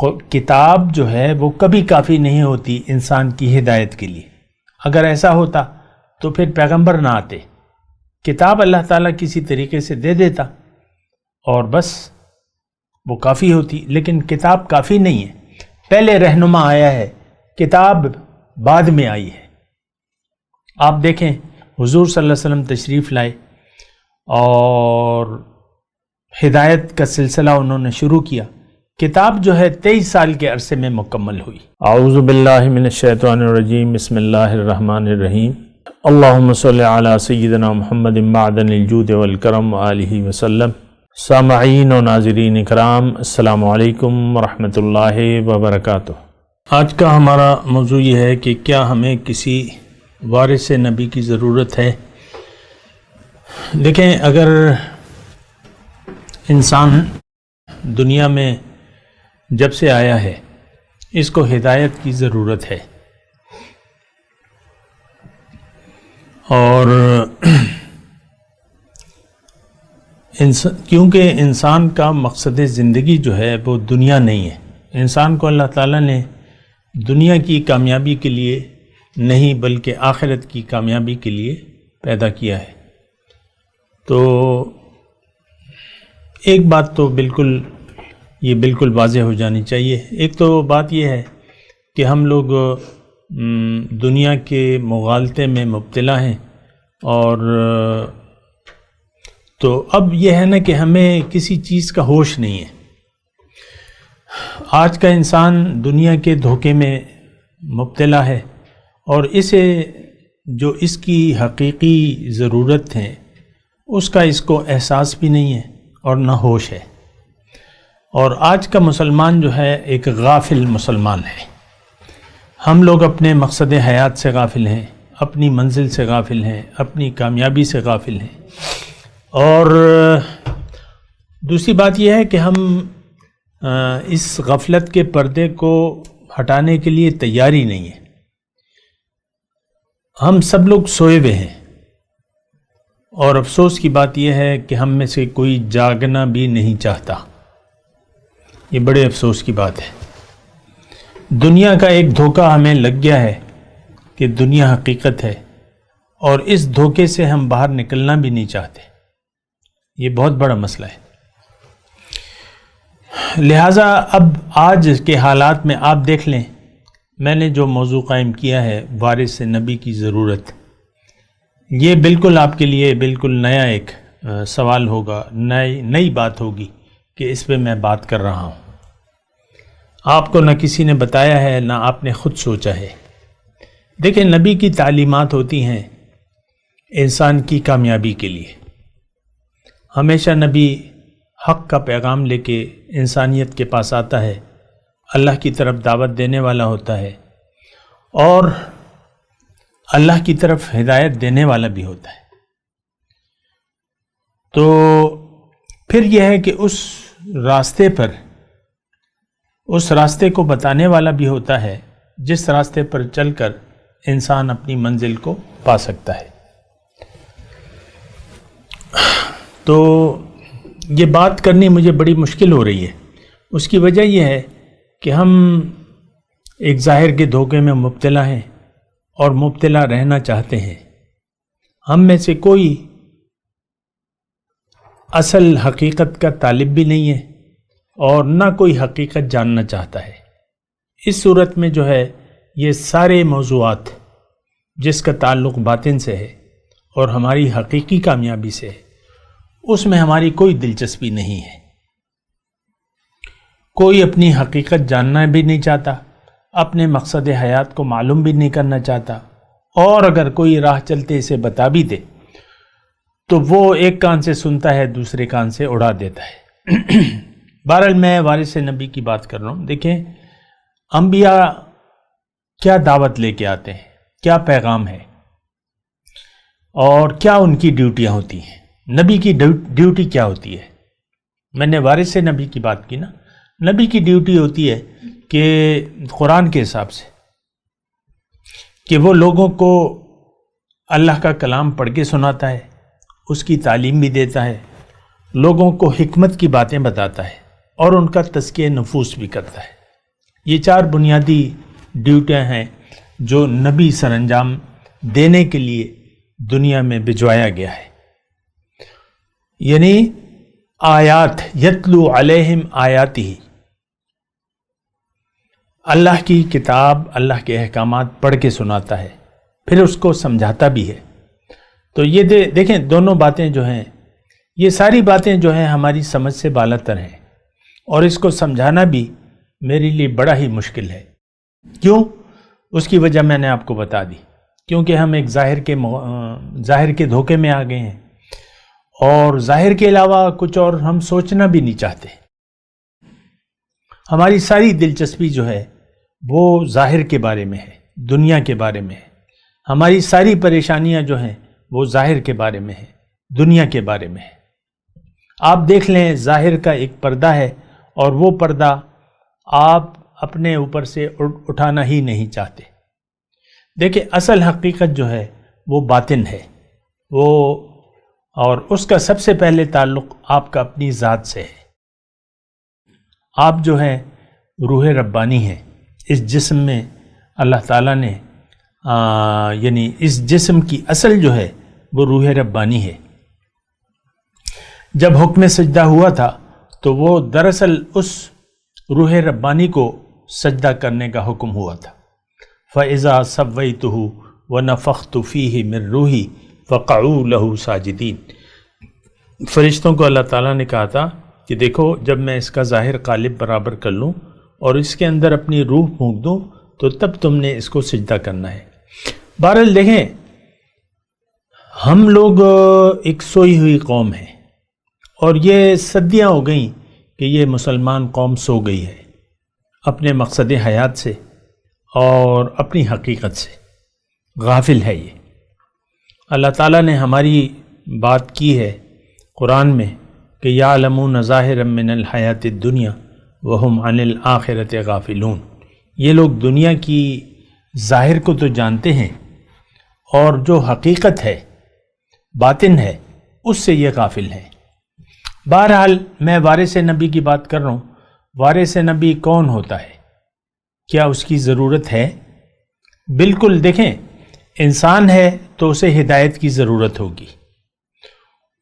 کتاب جو ہے وہ کبھی کافی نہیں ہوتی انسان کی ہدایت کے لیے. اگر ایسا ہوتا تو پھر پیغمبر نہ آتے. کتاب اللہ تعالیٰ کسی طریقے سے دے دیتا اور بس وہ کافی ہوتی. لیکن کتاب کافی نہیں ہے. پہلے رہنما آیا ہے، کتاب بعد میں آئی ہے. آپ دیکھیں حضور صلی اللہ علیہ وسلم تشریف لائے اور ہدایت کا سلسلہ انہوں نے شروع کیا. کتاب جو ہے 23 سال کے عرصے میں مکمل ہوئی. اعوذ باللہ من الشیطان الرجیم، بسم اللہ الرحمن الرحیم. اللہم صلی علی سیدنا محمد معدن الجود والکرم آلہ وسلم. سامعین و ناظرین اکرام، السلام علیکم ورحمۃ اللہ وبرکاتہ. آج کا ہمارا موضوع یہ ہے کہ کیا ہمیں کسی وارث نبی کی ضرورت ہے؟ دیکھیں، اگر انسان دنیا میں جب سے آیا ہے اس کو ہدایت کی ضرورت ہے، اور کیونکہ انسان کا مقصد زندگی جو ہے وہ دنیا نہیں ہے. انسان کو اللہ تعالیٰ نے دنیا کی کامیابی کے لیے نہیں بلکہ آخرت کی کامیابی کے لیے پیدا کیا ہے. تو ایک بات تو بالکل واضح ہو جانی چاہیے. ایک تو بات یہ ہے کہ ہم لوگ دنیا کے مغالطے میں مبتلا ہیں، اور تو اب یہ ہے نا کہ ہمیں کسی چیز کا ہوش نہیں ہے. آج کا انسان دنیا کے دھوکے میں مبتلا ہے، اور اسے جو اس کی حقیقی ضرورت ہے اس کا اس کو احساس بھی نہیں ہے اور نہ ہوش ہے. اور آج کا مسلمان جو ہے ایک غافل مسلمان ہے. ہم لوگ اپنے مقصد حیات سے غافل ہیں، اپنی منزل سے غافل ہیں، اپنی کامیابی سے غافل ہیں. اور دوسری بات یہ ہے کہ ہم اس غفلت کے پردے کو ہٹانے کے لیے تیار ہی نہیں ہے. ہم سب لوگ سوئے ہوئے ہیں، اور افسوس کی بات یہ ہے کہ ہم میں سے کوئی جاگنا بھی نہیں چاہتا. یہ بڑے افسوس کی بات ہے. دنیا کا ایک دھوکہ ہمیں لگ گیا ہے کہ دنیا حقیقت ہے، اور اس دھوکے سے ہم باہر نکلنا بھی نہیں چاہتے. یہ بہت بڑا مسئلہ ہے. لہٰذا اب آج کے حالات میں آپ دیکھ لیں، میں نے جو موضوع قائم کیا ہے وارث نبی کی ضرورت، یہ بالکل آپ کے لیے بالکل نیا ایک سوال ہوگا، نئی بات ہوگی کہ اس پہ میں بات کر رہا ہوں. آپ کو نہ کسی نے بتایا ہے، نہ آپ نے خود سوچا ہے. دیکھیں، نبی کی تعلیمات ہوتی ہیں انسان کی کامیابی کے لیے. ہمیشہ نبی حق کا پیغام لے کے انسانیت کے پاس آتا ہے، اللہ کی طرف دعوت دینے والا ہوتا ہے، اور اللہ کی طرف ہدایت دینے والا بھی ہوتا ہے. تو پھر یہ ہے کہ اس راستے کو بتانے والا بھی ہوتا ہے جس راستے پر چل کر انسان اپنی منزل کو پا سکتا ہے. تو یہ بات کرنی مجھے بڑی مشکل ہو رہی ہے. اس کی وجہ یہ ہے کہ ہم ایک ظاہر کے دھوکے میں مبتلا ہیں اور مبتلا رہنا چاہتے ہیں. ہم میں سے کوئی اصل حقیقت کا طالب بھی نہیں ہے اور نہ کوئی حقیقت جاننا چاہتا ہے. اس صورت میں جو ہے یہ سارے موضوعات جس کا تعلق باطن سے ہے اور ہماری حقیقی کامیابی سے ہے، اس میں ہماری کوئی دلچسپی نہیں ہے. کوئی اپنی حقیقت جاننا بھی نہیں چاہتا، اپنے مقصد حیات کو معلوم بھی نہیں کرنا چاہتا، اور اگر کوئی راہ چلتے اسے بتا بھی دے تو وہ ایک کان سے سنتا ہے، دوسرے کان سے اڑا دیتا ہے. بہرحال میں وارث نبی کی بات کر رہا ہوں. دیکھیں، انبیاء کیا دعوت لے کے آتے ہیں، کیا پیغام ہے، اور کیا ان کی ڈیوٹیاں ہوتی ہیں. نبی کی ڈیوٹی کیا ہوتی ہے؟ میں نے وارث نبی کی بات کی نا. نبی کی ڈیوٹی ہوتی ہے کہ قرآن کے حساب سے کہ وہ لوگوں کو اللہ کا کلام پڑھ کے سناتا ہے، اس کی تعلیم بھی دیتا ہے، لوگوں کو حکمت کی باتیں بتاتا ہے، اور ان کا تزکیہ نفوس بھی کرتا ہے. یہ 4 بنیادی ڈیوٹیاں ہیں جو نبی سر انجام دینے کے لیے دنیا میں بھجوایا گیا ہے. یعنی آیات، یتلو علیہم آیاتی، اللہ کی کتاب، اللہ کے احکامات پڑھ کے سناتا ہے، پھر اس کو سمجھاتا بھی ہے. تو یہ دیکھیں دونوں باتیں جو ہیں، یہ ساری باتیں جو ہیں ہماری سمجھ سے بالاتر ہیں، اور اس کو سمجھانا بھی میرے لیے بڑا ہی مشکل ہے. کیوں؟ اس کی وجہ میں نے آپ کو بتا دی. کیونکہ ہم ایک ظاہر کے دھوکے میں آ گئے ہیں، اور ظاہر کے علاوہ کچھ اور ہم سوچنا بھی نہیں چاہتے. ہماری ساری دلچسپی جو ہے وہ ظاہر کے بارے میں ہے، دنیا کے بارے میں ہے. ہماری ساری پریشانیاں جو ہیں وہ ظاہر کے بارے میں ہے، دنیا کے بارے میں ہے. آپ دیکھ لیں، ظاہر کا ایک پردہ ہے، اور وہ پردہ آپ اپنے اوپر سے اٹھانا ہی نہیں چاہتے. دیکھیں اصل حقیقت جو ہے وہ باطن ہے، اور اس کا سب سے پہلے تعلق آپ کا اپنی ذات سے ہے. آپ جو ہے روح ربانی ہیں. اس جسم میں اللہ تعالیٰ نے یعنی اس جسم کی اصل جو ہے وہ روح ربانی ہے. جب حکم سجدہ ہوا تھا تو وہ دراصل اس روح ربانی کو سجدہ کرنے کا حکم ہوا تھا. فَإِذَا سَوَّيْتُهُ وَنَفَخْتُ فِيهِ مِن رُوحِي فَقَعُوا لَهُ سَاجِدِينَ. فرشتوں کو اللہ تعالیٰ نے کہا تھا کہ دیکھو جب میں اس کا ظاہر قالب برابر کر لوں اور اس کے اندر اپنی روح پھونک دوں تو تب تم نے اس کو سجدہ کرنا ہے. بہرحال دیکھیں، ہم لوگ ایک سوئی ہوئی قوم ہیں، اور یہ صدیاں ہو گئیں کہ یہ مسلمان قوم سو گئی ہے اپنے مقصد حیات سے اور اپنی حقیقت سے، غافل ہے. یہ اللہ تعالیٰ نے ہماری بات کی ہے قرآن میں کہ یعلمون ظاہرا من الحیات الدنیا وہم عن الآخرۃ غافلون. یہ لوگ دنیا کی ظاہر کو تو جانتے ہیں، اور جو حقیقت ہے، باطن ہے، اس سے یہ غافل ہیں. بہرحال میں وارث نبی کی بات کر رہا ہوں. وارث نبی کون ہوتا ہے؟ کیا اس کی ضرورت ہے؟ بالکل. دیکھیں، انسان ہے تو اسے ہدایت کی ضرورت ہوگی،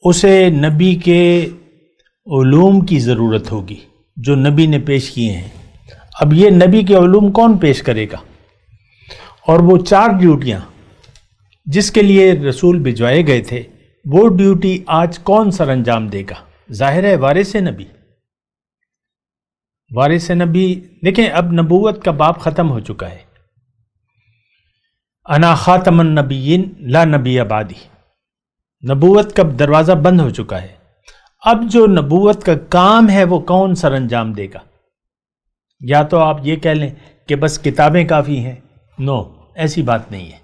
اسے نبی کے علوم کی ضرورت ہوگی جو نبی نے پیش کیے ہیں. اب یہ نبی کے علوم کون پیش کرے گا؟ اور وہ 4 ڈیوٹیاں جس کے لیے رسول بھجوائے گئے تھے، وہ ڈیوٹی آج کون سر انجام دے گا؟ ظاہر ہے وارث نبی. وارث نبی، دیکھیں اب نبوت کا باب ختم ہو چکا ہے. انا خاتم النبیین لا نبی بعدی، نبوت کا دروازہ بند ہو چکا ہے. اب جو نبوت کا کام ہے وہ کون سر انجام دے گا؟ یا تو آپ یہ کہہ لیں کہ بس کتابیں کافی ہیں. نو، ایسی بات نہیں ہے.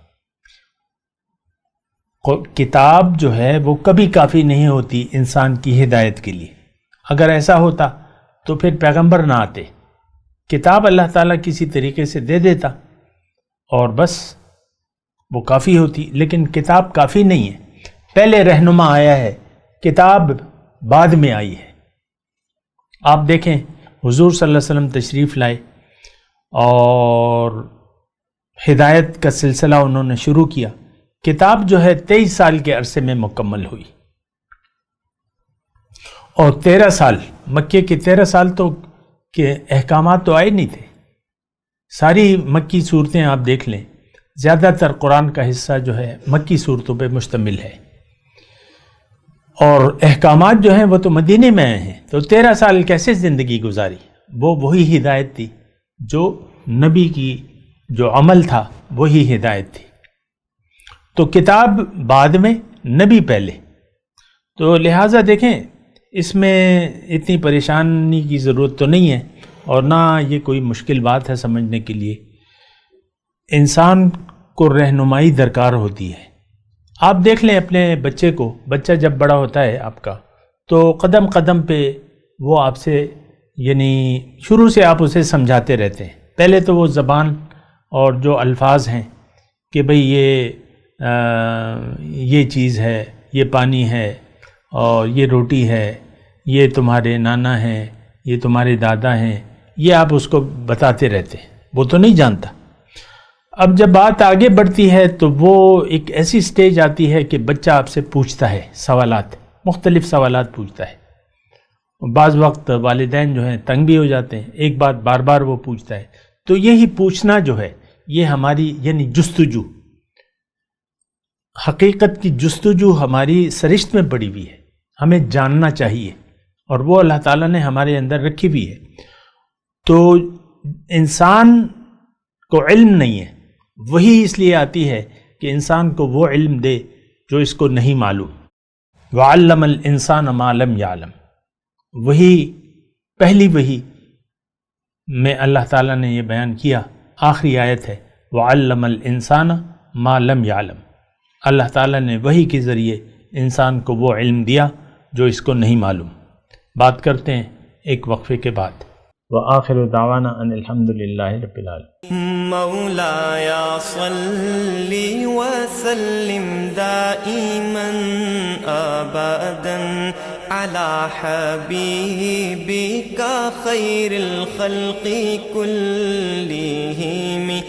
کتاب جو ہے وہ کبھی کافی نہیں ہوتی انسان کی ہدایت کے لیے. اگر ایسا ہوتا تو پھر پیغمبر نہ آتے. کتاب اللہ تعالیٰ کسی طریقے سے دے دیتا اور بس وہ کافی ہوتی. لیکن کتاب کافی نہیں ہے. پہلے رہنما آیا ہے، کتاب بعد میں آئی ہے. آپ دیکھیں حضور صلی اللہ علیہ وسلم تشریف لائے اور ہدایت کا سلسلہ انہوں نے شروع کیا. کتاب جو ہے 23 سال کے عرصے میں مکمل ہوئی، اور 13 سال مکے کے 13 سال تو کہ احکامات تو آئے نہیں تھے. ساری مکی صورتیں آپ دیکھ لیں، زیادہ تر قرآن کا حصہ جو ہے مکی صورتوں پہ مشتمل ہے، اور احکامات جو ہیں وہ تو مدینے میں آئے ہیں. تو 13 سال کیسے زندگی گزاری؟ وہ وہی ہدایت تھی جو نبی کی جو عمل تھا وہی ہدایت تھی. تو کتاب بعد میں، نبی پہلے. تو لہٰذا دیکھیں اس میں اتنی پریشانی کی ضرورت تو نہیں ہے، اور نہ یہ کوئی مشکل بات ہے سمجھنے کے لیے. انسان کو رہنمائی درکار ہوتی ہے. آپ دیکھ لیں اپنے بچے کو، بچہ جب بڑا ہوتا ہے آپ کا تو قدم قدم پہ وہ آپ سے یعنی شروع سے آپ اسے سمجھاتے رہتے ہیں. پہلے تو وہ زبان اور جو الفاظ ہیں کہ بھئی یہ چیز ہے، یہ پانی ہے، اور یہ روٹی ہے، یہ تمہارے نانا ہیں، یہ تمہارے دادا ہیں، یہ آپ اس کو بتاتے رہتے ہیں، وہ تو نہیں جانتا۔ اب جب بات آگے بڑھتی ہے تو وہ ایک ایسی سٹیج آتی ہے کہ بچہ آپ سے پوچھتا ہے سوالات، مختلف سوالات پوچھتا ہے۔ بعض وقت والدین جو ہیں تنگ بھی ہو جاتے ہیں، ایک بات بار بار وہ پوچھتا ہے۔ تو یہی پوچھنا جو ہے یہ ہماری یعنی جستجو، حقیقت کی جستجو ہماری سرشت میں پڑی ہوئی ہے، ہمیں جاننا چاہیے، اور وہ اللہ تعالیٰ نے ہمارے اندر رکھی ہوئی ہے۔ تو انسان کو علم نہیں ہے، وہی اس لیے آتی ہے کہ انسان کو وہ علم دے جو اس کو نہیں معلوم۔ وَعَلَّمَ الْإِنسَانَ مَا لَمْ يَعْلَمْ، وہی پہلی وحی میں اللہ تعالیٰ نے یہ بیان کیا، آخری آیت ہے وَعَلَّمَ الْإِنسَانَ مَا لَمْ يَعْلَمْ، اللہ تعالیٰ نے وحی کے ذریعے انسان کو وہ علم دیا جو اس کو نہیں معلوم۔ بات کرتے ہیں ایک وقفے کے بعد۔ وآخر دعوانا ان الحمد للہ رب العالمین۔ مولایا صلی وسلم دائما ابدا علی حبیبک خیر الخلق کلہم۔